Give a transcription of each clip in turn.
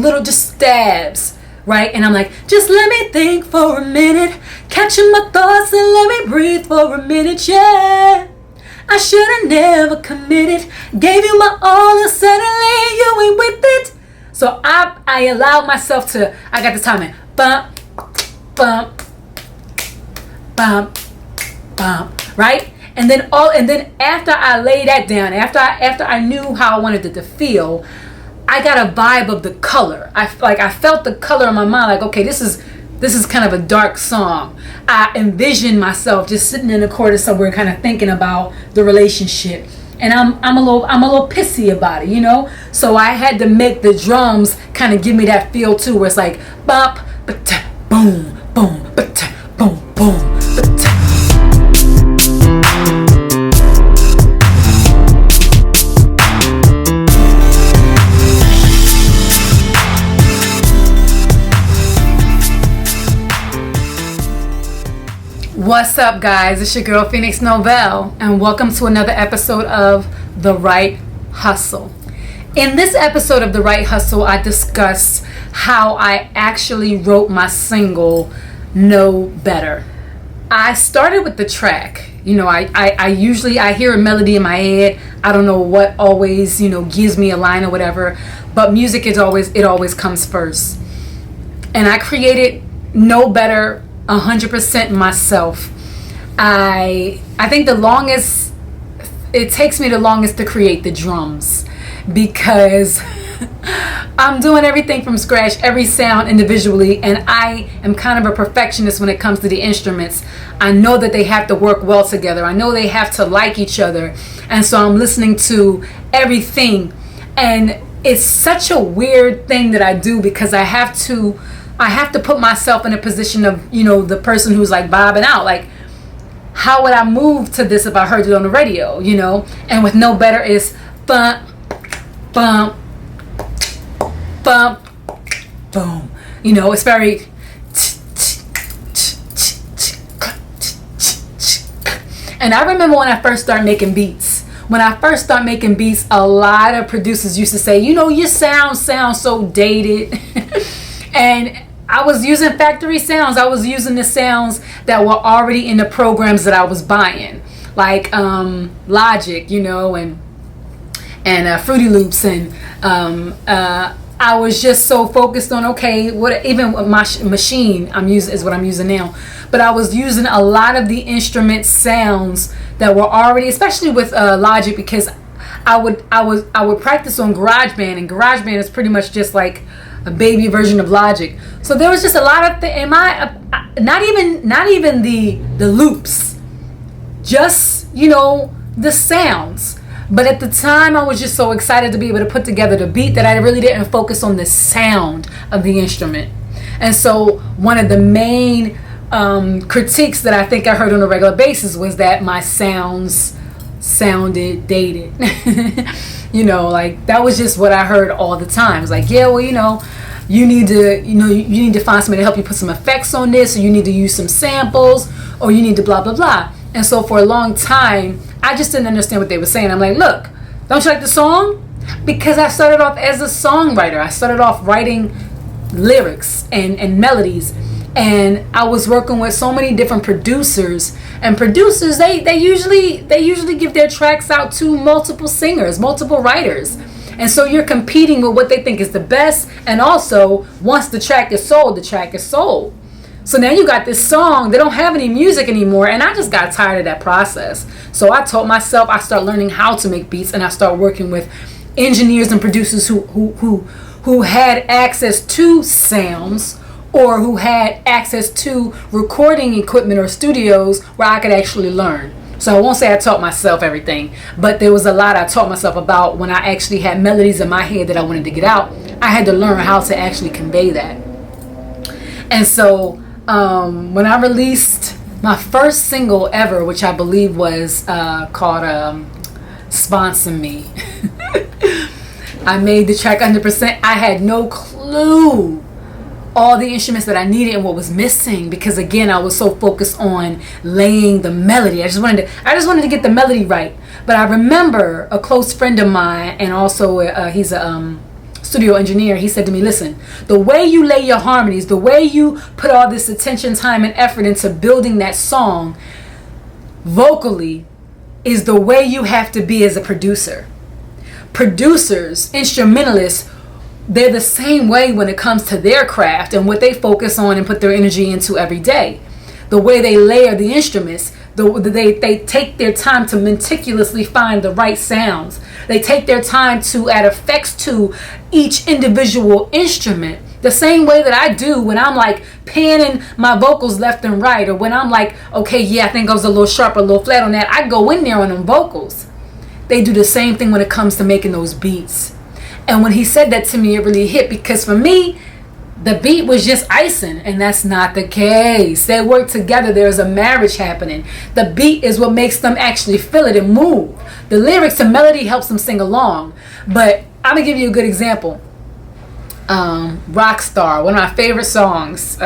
little just stabs, right? And I'm like, just let me think for a minute, catching my thoughts and let me breathe for a minute, yeah. I should have never committed, gave you my all and suddenly you ain't with it. So I allowed myself to, I got the timing, bump, bump, bump, bump, right? And then after I laid that down, after I knew how I wanted it to feel, I got a vibe of the color. I felt the color in my mind, like, okay, this is kind of a dark song. I envisioned myself just sitting in a corner somewhere, kind of thinking about the relationship, and I'm a little pissy about it, you know. So I had to make the drums kind of give me that feel too, where it's like bop, boom, boom, boom, boom. What's up, guys? It's your girl Phoenix Novell, and welcome to another episode of The Right Hustle. In this episode of The Right Hustle, I discussed how I actually wrote my single, Know Better. I started with the track. You know, I usually hear a melody in my head. I don't know what always, gives me a line or whatever, but music it always comes first. And I created Know Better 100% myself. I think it takes me the longest to create the drums, because I'm doing everything from scratch, every sound individually, and I am kind of a perfectionist when it comes to the instruments. I know that they have to work well together. I know they have to like each other, and so I'm listening to everything, and it's such a weird thing that I do, because I have to put myself in a position of, the person who's like bobbing out. Like, how would I move to this if I heard it on the radio, And with Know Better is bump, bump, bump, boom. It's very... And I remember when I first started making beats. A lot of producers used to say, your sounds sound so dated. And I was using factory sounds. I was using the sounds that were already in the programs that I was buying, like Logic, and Fruity Loops, and I was just so focused on, okay, even my machine is what I'm using now. But I was using a lot of the instrument sounds that were already, especially with Logic, because I would practice on GarageBand, and GarageBand is pretty much just like a baby version of Logic. So there was just a lot of not even the loops, just the sounds. But at the time, I was just so excited to be able to put together the beat that I really didn't focus on the sound of the instrument. And so one of the main critiques that I think I heard on a regular basis was that my sounds sounded dated. Like, that was just what I heard all the time. It was like, yeah, well, you need to find somebody to help you put some effects on this, or you need to use some samples, or you need to blah blah blah. And so for a long time, I just didn't understand what they were saying. I'm like, look, don't you like the song? Because I started off as a songwriter. I started off writing lyrics and melodies, and I was working with so many different producers. And producers, they usually give their tracks out to multiple singers, multiple writers. And so you're competing with what they think is the best. And also, once the track is sold, the track is sold. So now you got this song, they don't have any music anymore. And I just got tired of that process. So I taught myself, I started learning how to make beats, and I started working with engineers and producers who had access to sounds, or who had access to recording equipment or studios where I could actually learn. So I won't say I taught myself everything, but there was a lot I taught myself about. When I actually had melodies in my head that I wanted to get out, I had to learn how to actually convey that. And so when I released my first single ever, which I believe was called Sponsor Me, I made the track 100%. I had no clue all the instruments that I needed and what was missing, because again, I was so focused on laying the melody. I just wanted to get the melody right. But I remember a close friend of mine, and also he's a studio engineer, he said to me, listen, the way you lay your harmonies, the way you put all this attention, time, and effort into building that song vocally is the way you have to be as a producer. Producers, instrumentalists, they're the same way when it comes to their craft and what they focus on and put their energy into every day. The way they layer the instruments, they take their time to meticulously find the right sounds. They take their time to add effects to each individual instrument. The same way that I do when I'm like panning my vocals left and right, or when I'm like, okay, yeah, I think I was a little sharp or a little flat on that. I go in there on them vocals. They do the same thing when it comes to making those beats. And when he said that to me, it really hit, because for me, the beat was just icing, and that's not the case. They work together. There's a marriage happening. The beat is what makes them actually feel it and move. The lyrics and melody helps them sing along. But I'm going to give you a good example. Rockstar, one of my favorite songs,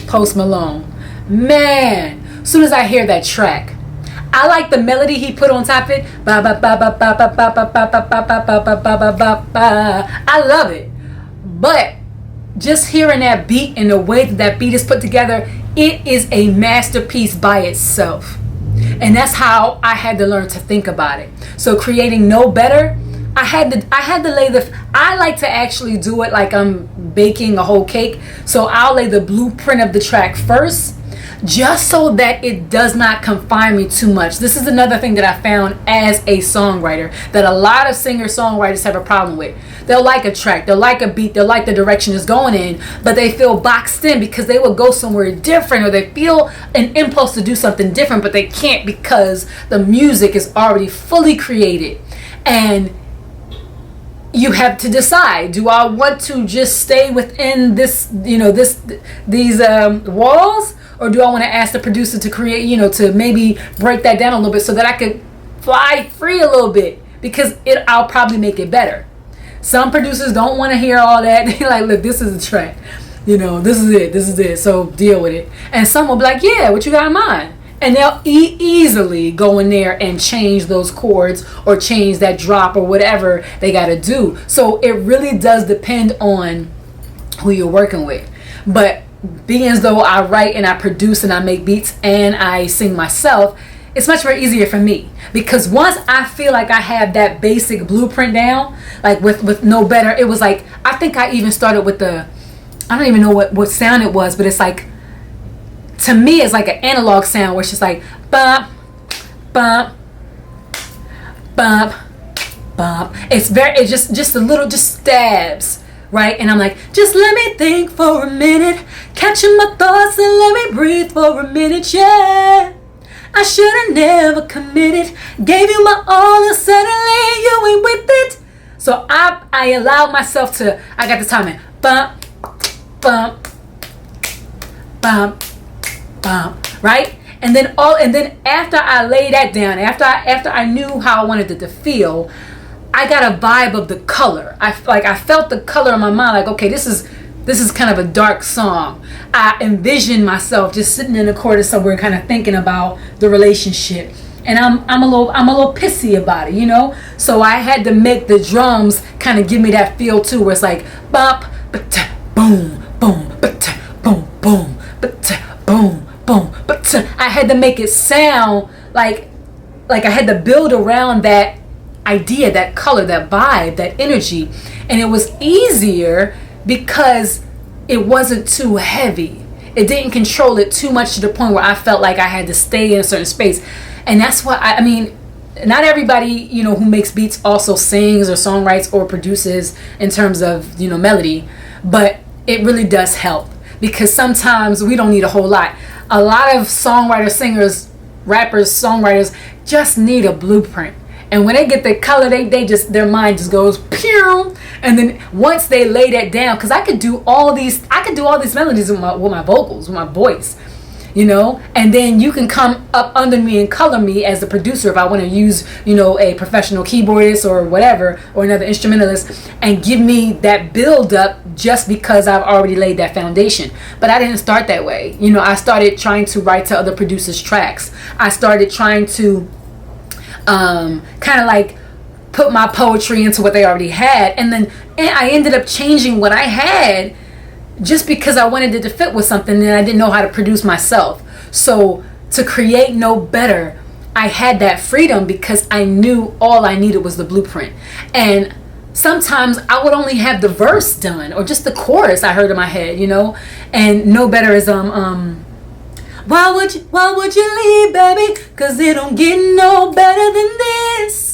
Post Malone. Man, as soon as I hear that track, I like the melody he put on top of it. Ba ba ba ba ba ba ba ba ba ba ba ba ba ba ba ba. I love it. But just hearing that beat and the way that beat is put together, it is a masterpiece by itself. And that's how I had to learn to think about it. So creating No Better, I had to lay I like to actually do it like I'm baking a whole cake. So I'll lay the blueprint of the track first, just so that it does not confine me too much. This is another thing that I found as a songwriter that a lot of singer-songwriters have a problem with. They'll like a track, they'll like a beat, they'll like the direction it's going in, but they feel boxed in because they will go somewhere different, or they feel an impulse to do something different, but they can't because the music is already fully created. And you have to decide, do I want to just stay within this, these walls? Or do I want to ask the producer to create, to maybe break that down a little bit so that I could fly free a little bit, because I'll probably make it better. Some producers don't want to hear all that. They're like, look, this is a track. This is it. So deal with it. And some will be like, yeah, what you got in mind? And they'll easily go in there and change those chords or change that drop or whatever they got to do. So it really does depend on who you're working with. But being as though I write and I produce and I make beats and I sing myself, it's much more easier for me, because once I feel like I have that basic blueprint down, like with No Better, it was like, I think I even started with I don't even know what sound it was, but it's like, to me, it's like an analog sound where it's just like bump, bump, bump, bump. It's just a little, just stabs. Right? And I'm like, just let me think for a minute, catching my thoughts and let me breathe for a minute, yeah. I should have never committed, gave you my all and suddenly you ain't with it. So I allowed myself to, I got the timing, bump, bump, bump, bump, right? And then after I laid that down, after I knew how I wanted it to feel, I got a vibe of the color. I felt the color in my mind, like, okay, this is kind of a dark song. I envisioned myself just sitting in a corner somewhere and kind of thinking about the relationship. And I'm a little pissy about it, So I had to make the drums kind of give me that feel too, where it's like bump, ba-ta, boom, boom, ba-ta, boom, boom, ba-ta, boom, boom, ba-ta. I had to make it sound like I had to build around that idea, that color, that vibe, that energy. And it was easier because it wasn't too heavy. It didn't control it too much to the point where I felt like I had to stay in a certain space. And that's what I mean, not everybody, who makes beats also sings or songwrites or produces in terms of, melody, but it really does help, because sometimes we don't need a whole lot. A lot of songwriters, singers, rappers, songwriters just need a blueprint. And when they get the color, they just, their mind just goes pew. And then once they lay that down, because I could do all these melodies with my vocals, with my voice, and then you can come up under me and color me as the producer if I want to use, a professional keyboardist or whatever, or another instrumentalist, and give me that build up just because I've already laid that foundation. But I didn't start that way. I started trying to write to other producers' tracks. I started trying to kind of like put my poetry into what they already had, and I ended up changing what I had just because I wanted it to fit with something and I didn't know how to produce myself. So to create No Better, I had that freedom because I knew all I needed was the blueprint. And sometimes I would only have the verse done or just the chorus I heard in my head, and No Better is why would you leave, baby? 'Cause it don't get no better than this.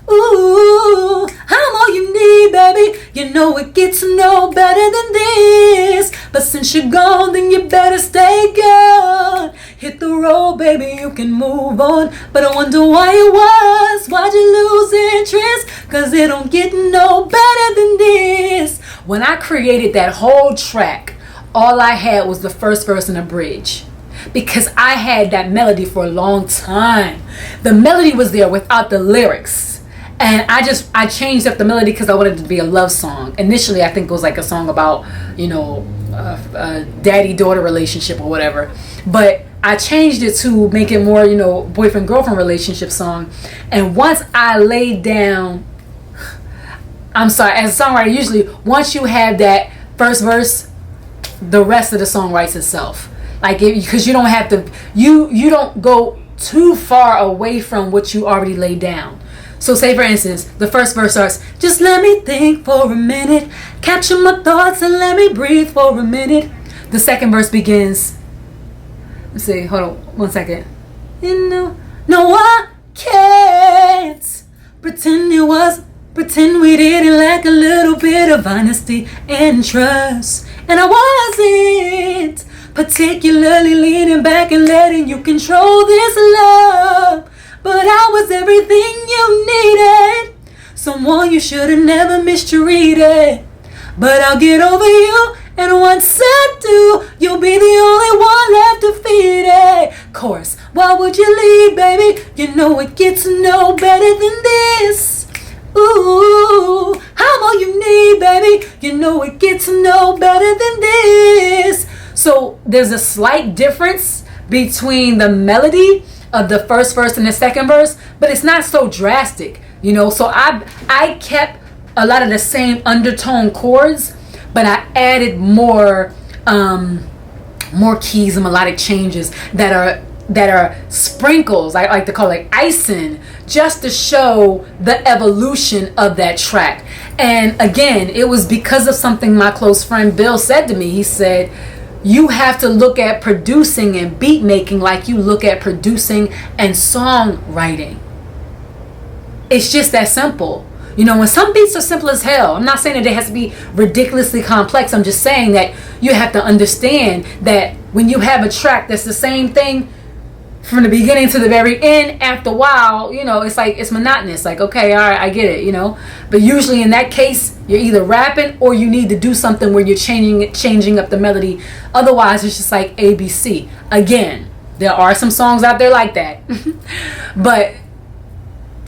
Ooh, I'm all you need, baby. You know it gets no better than this. But since you're gone, then you better stay gone. Hit the road, baby, you can move on. But I wonder why it was. Why'd you lose interest? 'Cause it don't get no better than this. When I created that whole track, all I had was the first verse and a bridge. Because I had that melody for a long time. The melody was there without the lyrics. And I changed up the melody because I wanted it to be a love song. Initially, I think it was like a song about, a daddy-daughter relationship or whatever. But I changed it to make it more, boyfriend-girlfriend relationship song. And once I laid down, I'm sorry, as a songwriter, usually once you have that first verse, the rest of the song writes itself. Like, because you don't have to, you don't go too far away from what you already laid down. So say for instance, the first verse starts, just let me think for a minute, capture my thoughts and let me breathe for a minute. The second verse begins, let's see, hold on one second. No, I can't pretend we didn't lack a little bit of honesty and trust. And I wasn't particularly leaning back and letting you control this love. But I was everything you needed, someone you should have never mistreated. But I'll get over you, and once I do, you'll be the only one left defeated. Chorus, why would you leave, baby? You know it gets no better than this. Ooh, I'm all you need, baby. You know it gets no better than this. So there's a slight difference between the melody of the first verse and the second verse, but it's not so drastic, So I kept a lot of the same undertone chords, but I added more keys and melodic changes that are sprinkles. I like to call it icing, just to show the evolution of that track. And again, it was because of something my close friend Bill said to me. He said, you have to look at producing and beat making like you look at producing and songwriting. It's just that simple. When some beats are simple as hell, I'm not saying that it has to be ridiculously complex. I'm just saying that you have to understand that when you have a track that's the same thing from the beginning to the very end, after a while, it's like, it's monotonous. Like, okay, all right, I get it, But usually in that case, you're either rapping or you need to do something where you're changing up the melody. Otherwise, it's just like ABC. Again, there are some songs out there like that. But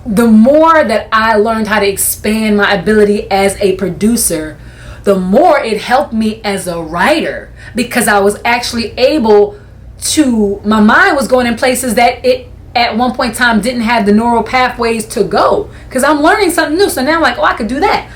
the more that I learned how to expand my ability as a producer, the more it helped me as a writer, because I was actually able to, my mind was going in places that it at one point in time didn't have the neural pathways to go, because I'm learning something new. So now I'm like, oh, I could do that.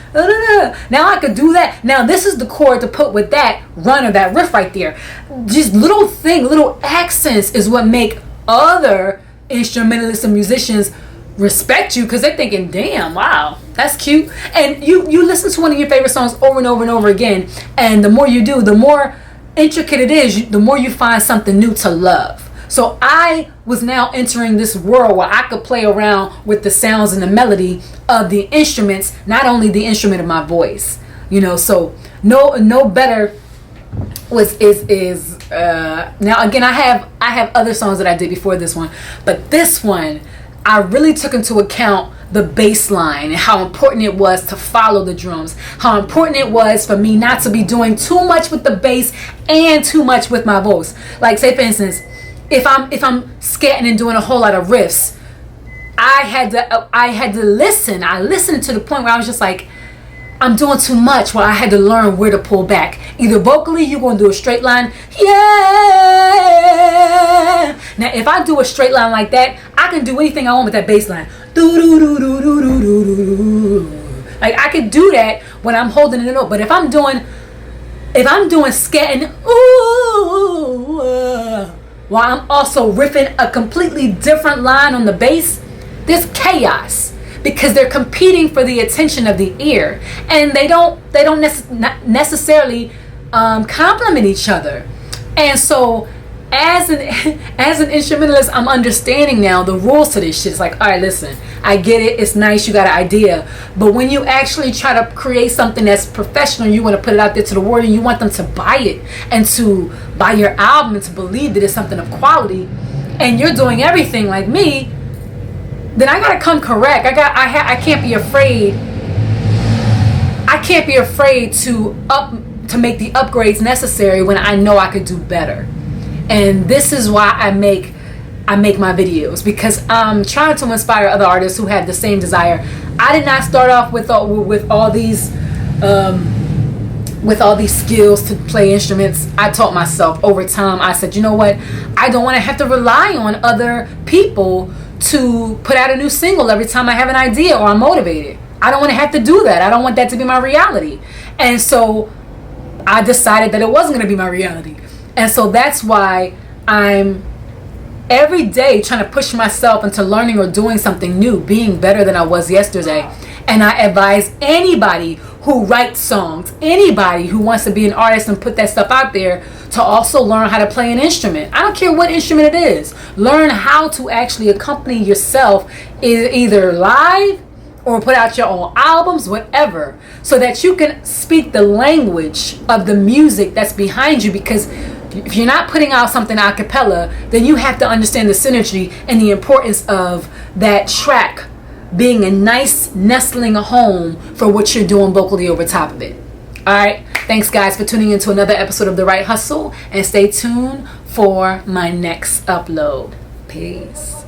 Now I could do that. Now this is the chord to put with that run or that riff right there. Just little accents is what make other instrumentalists and musicians respect you, because they're thinking, damn, wow, that's cute. And you listen to one of your favorite songs over and over and over again, and the more you do, the more intricate it is, the more you find something new to love. So I was now entering this world where I could play around with the sounds and the melody of the instruments, not only the instrument of my voice. So no better is now again, I have other songs that I did before this one, but this one I really took into account the bass line and how important it was to follow the drums, how important it was for me not to be doing too much with the bass and too much with my voice. Like, say for instance, if I'm scatting and doing a whole lot of riffs, I had to listen. I listened to the point where I was just like, I'm doing too much, where I had to learn where to pull back. Either vocally, you're going to do a straight line, yeah. Now, if I do a straight line like that, I can do anything I want with that bass line. Like I could do that when I'm holding a note, but if I'm doing scatting while I'm also riffing a completely different line on the bass, there's chaos because they're competing for the attention of the ear, and they don't necessarily complement each other. And so as an instrumentalist, I'm understanding now the rules to this shit. It's like, all right, listen, I get it, it's nice, you got an idea, but when you actually try to create something that's professional, you want to put it out there to the world, and you want them to buy it and to buy your album and to believe that it's something of quality, and you're doing everything like me, then I gotta come correct. I can't be afraid. I can't be afraid to make the upgrades necessary when I know I could do better. And this is why I make my videos, because I'm trying to inspire other artists who have the same desire. I did not start off with all these skills to play instruments. I taught myself over time. I said, you know what? I don't want to have to rely on other people to put out a new single every time I have an idea or I'm motivated. I don't want to have to do that. I don't want that to be my reality. And so I decided that it wasn't going to be my reality. And so that's why I'm every day trying to push myself into learning or doing something new, being better than I was yesterday. And I advise anybody who writes songs, anybody who wants to be an artist and put that stuff out there, to also learn how to play an instrument. I don't care what instrument it is. Learn how to actually accompany yourself either live or put out your own albums, whatever, so that you can speak the language of the music that's behind you. Because if you're not putting out something a cappella, then you have to understand the synergy and the importance of that track being a nice nestling home for what you're doing vocally over top of it. All right, thanks guys for tuning into another episode of The Right Hustle, and stay tuned for my next upload. Peace.